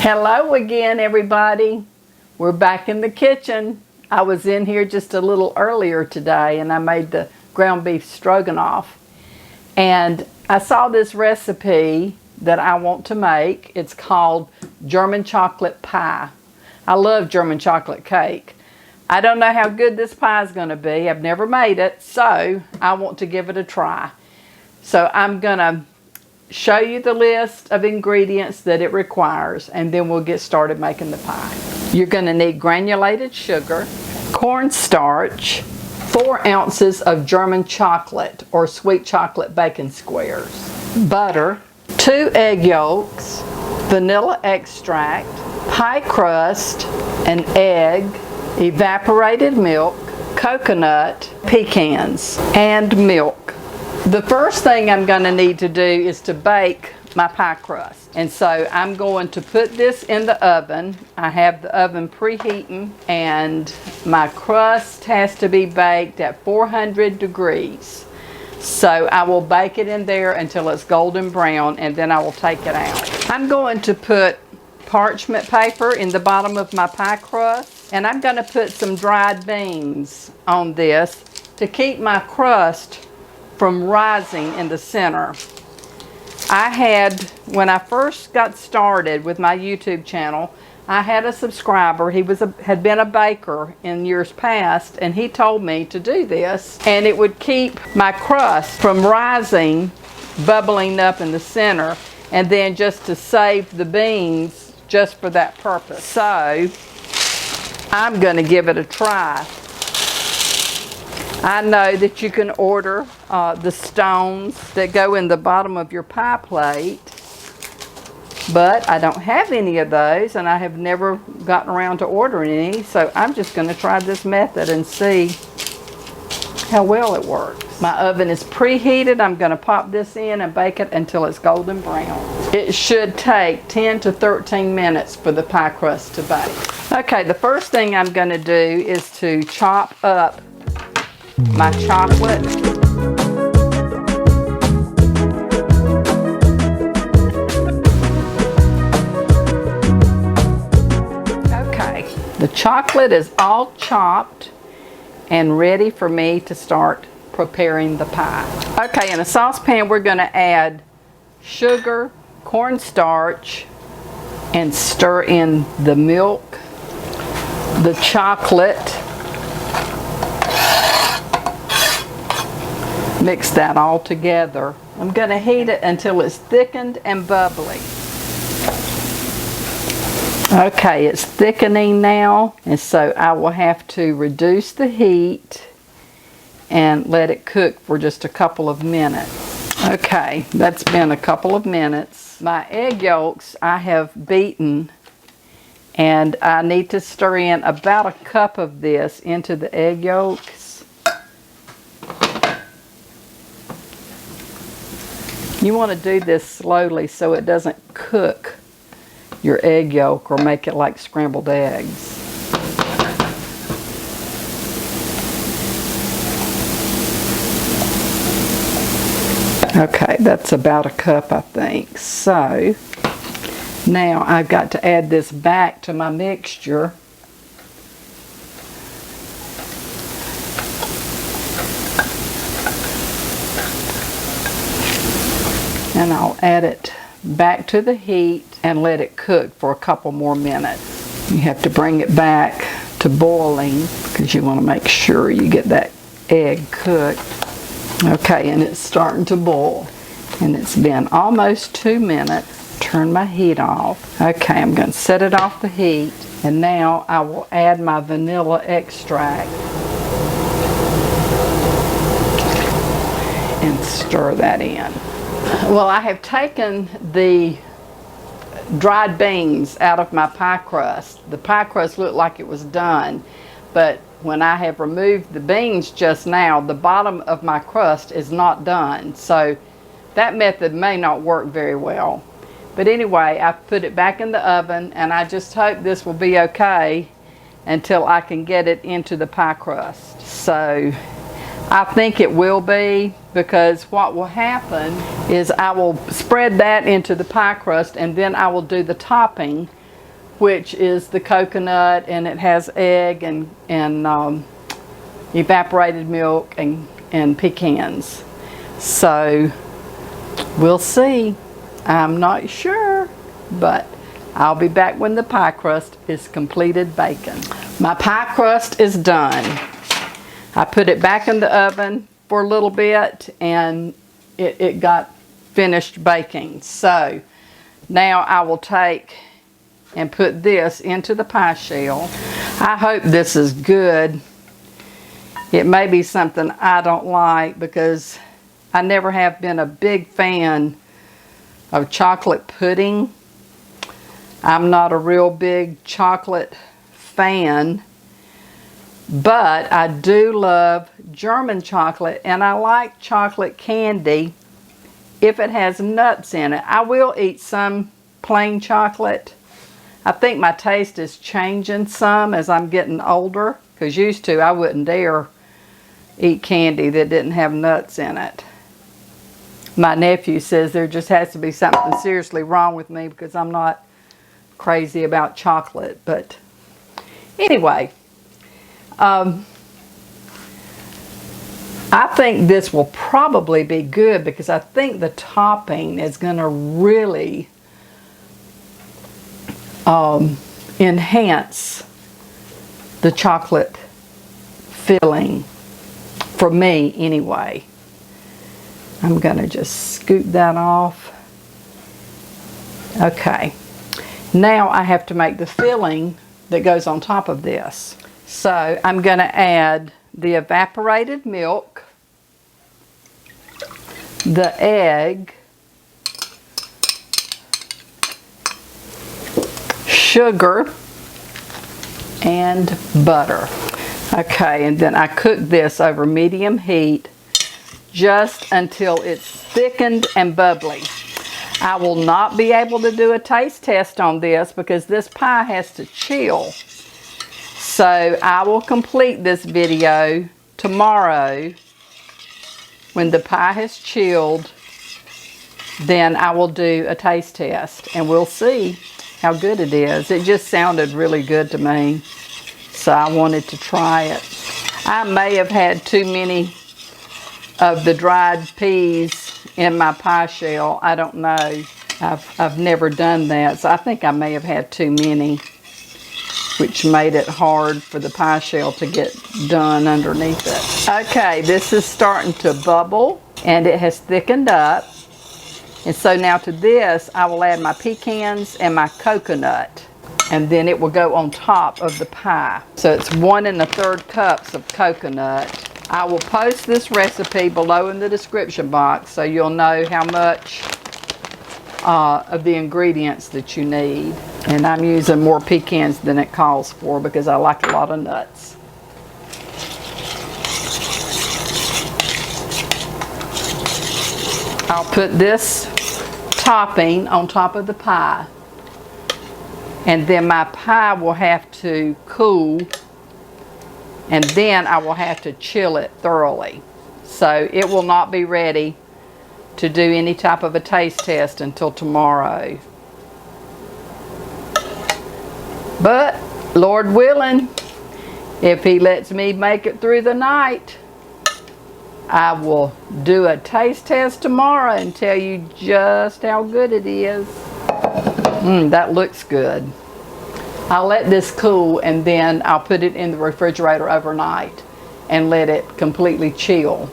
Hello again, everybody. We're back in the kitchen. I was in here just a little earlier today and I made the ground beef stroganoff. And I saw this recipe that I want to make. It's called German chocolate pie. I love German chocolate cake. I don't know how good this pie is going to be. I've never made it, so I want to give it a try. So I'm going to show you the list of ingredients that it requires, and then we'll get started making the pie. You're going to need granulated sugar, cornstarch, 4 ounces of German chocolate or sweet chocolate bacon squares, butter, 2 egg yolks, vanilla extract, pie crust, an egg, evaporated milk, coconut, pecans, and milk. The first thing I'm going to need to do is to bake my pie crust. And so I'm going to put this in the oven. I have the oven preheating and my crust has to be baked at 400 degrees. So I will bake it in there until it's golden brown and then I will take it out. I'm going to put parchment paper in the bottom of my pie crust, and I'm going to put some dried beans on this to keep my crust from rising in the center. When I first got started with my YouTube channel, I had a subscriber. He had been a baker in years past, and he told me to do this, and it would keep my crust from rising, bubbling up in the center, and then just to save the beans just for that purpose. So I'm going to give it a try. I know that you can order the stones that go in the bottom of your pie plate, but I don't have any of those and I have never gotten around to ordering any, so I'm just going to try this method and see how well it works. My oven is preheated. I'm going to pop this in and bake it until it's golden brown. It should take 10 to 13 minutes for the pie crust to bake. Okay, the first thing I'm going to do is to chop up my chocolate. Okay, the chocolate is all chopped and ready for me to start preparing the pie. Okay, in a saucepan we're going to add sugar, cornstarch, and stir in the milk, the chocolate. Mix that all together. I'm going to heat it until it's thickened and bubbly. Okay, it's thickening now, and so I will have to reduce the heat and let it cook for just a couple of minutes. Okay, that's been a couple of minutes. My egg yolks I have beaten, and I need to stir in about a cup of this into the egg yolks. You want to do this slowly so it doesn't cook your egg yolk or make it like scrambled eggs. Okay, that's about a cup, I think. So now I've got to add this back to my mixture. And I'll add it back to the heat and let it cook for a couple more minutes. You have to bring it back to boiling because you want to make sure you get that egg cooked. Okay, and it's starting to boil. And it's been almost 2 minutes. Turn my heat off. Okay, I'm going to set it off the heat. And now I will add my vanilla extract and stir that in. Well, I have taken the dried beans out of my pie crust. The pie crust looked like it was done, but when I have removed the beans just now, the bottom of my crust is not done. So that method may not work very well. But anyway, I put it back in the oven, and I just hope this will be okay until I can get it into the pie crust. So I think it will be, because what will happen is I will spread that into the pie crust and then I will do the topping which is the coconut, and it has egg and evaporated milk and pecans. So we'll see. I'm not sure, but I'll be back when the pie crust is completed baking. My pie crust is done. I put it back in the oven for a little bit, and it got finished baking. So now I will take and put this into the pie shell. I hope this is good. It may be something I don't like because I never have been a big fan of chocolate pudding. I'm not a real big chocolate fan, but I do love German chocolate, and I like chocolate candy if it has nuts in it. I will eat some plain chocolate. I think my taste is changing some as I'm getting older, because used to I wouldn't dare eat candy that didn't have nuts in it. My nephew says there just has to be something seriously wrong with me because I'm not crazy about chocolate. But anyway, I think this will probably be good because I think the topping is going to really enhance the chocolate filling, for me anyway. I'm going to just scoop that off. Okay, now I have to make the filling that goes on top of this. So I'm going to add the evaporated milk, the egg, sugar, and butter. Okay, and then I cook this over medium heat just until it's thickened and bubbly. I will not be able to do a taste test on this because this pie has to chill. So I will complete this video tomorrow when the pie has chilled. Then I will do a taste test and we'll see how good it is. It just sounded really good to me, so I wanted to try it. I may have had too many of the dried peas in my pie shell. I don't know. I've never done that, so I think I may have had too many, which made it hard for the pie shell to get done underneath it. Okay, this is starting to bubble and it has thickened up. And so now to this, I will add my pecans and my coconut, and then it will go on top of the pie. So it's 1 1/3 cups of coconut. I will post this recipe below in the description box so you'll know how much of the ingredients that you need. And I'm using more pecans than it calls for because I like a lot of nuts. I'll put this topping on top of the pie, and then my pie will have to cool, and then I will have to chill it thoroughly. So it will not be ready to do any type of a taste test until tomorrow. But Lord willing, if He lets me make it through the night, I will do a taste test tomorrow and tell you just how good it is. That looks good. I'll let this cool and then I'll put it in the refrigerator overnight and let it completely chill.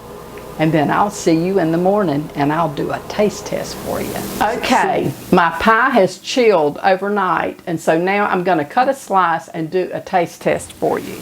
And then I'll see you in the morning and I'll do a taste test for you. Okay, my pie has chilled overnight, and so now I'm going to cut a slice and do a taste test for you.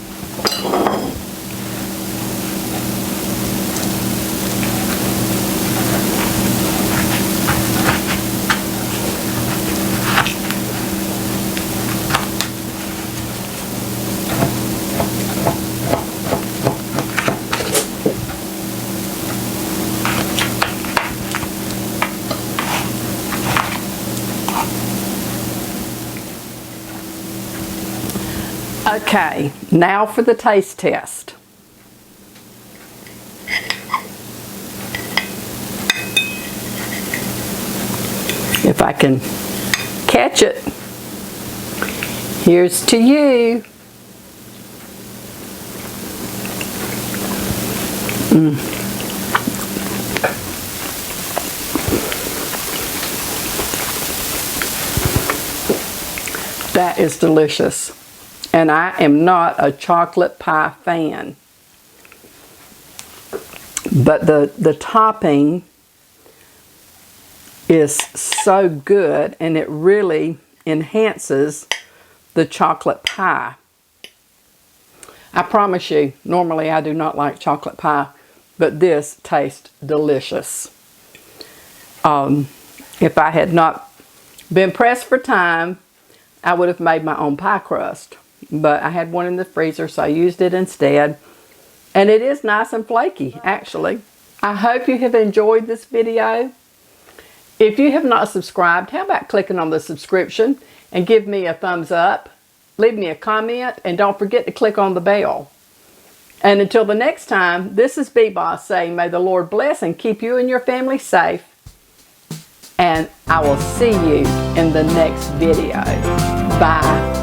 Okay, now for the taste test. If I can catch it. Here's to you. That is delicious. And I am not a chocolate pie fan. But the topping is so good, and it really enhances the chocolate pie. I promise you, normally I do not like chocolate pie, but this tastes delicious. If I had not been pressed for time, I would have made my own pie crust. But I had one in the freezer, so I used it instead. And it is nice and flaky, actually. I hope you have enjoyed this video. If you have not subscribed, how about clicking on the subscription and give me a thumbs up, leave me a comment, and don't forget to click on the bell. And until the next time, this is B-Boss saying, may the Lord bless and keep you and your family safe. And I will see you in the next video. Bye.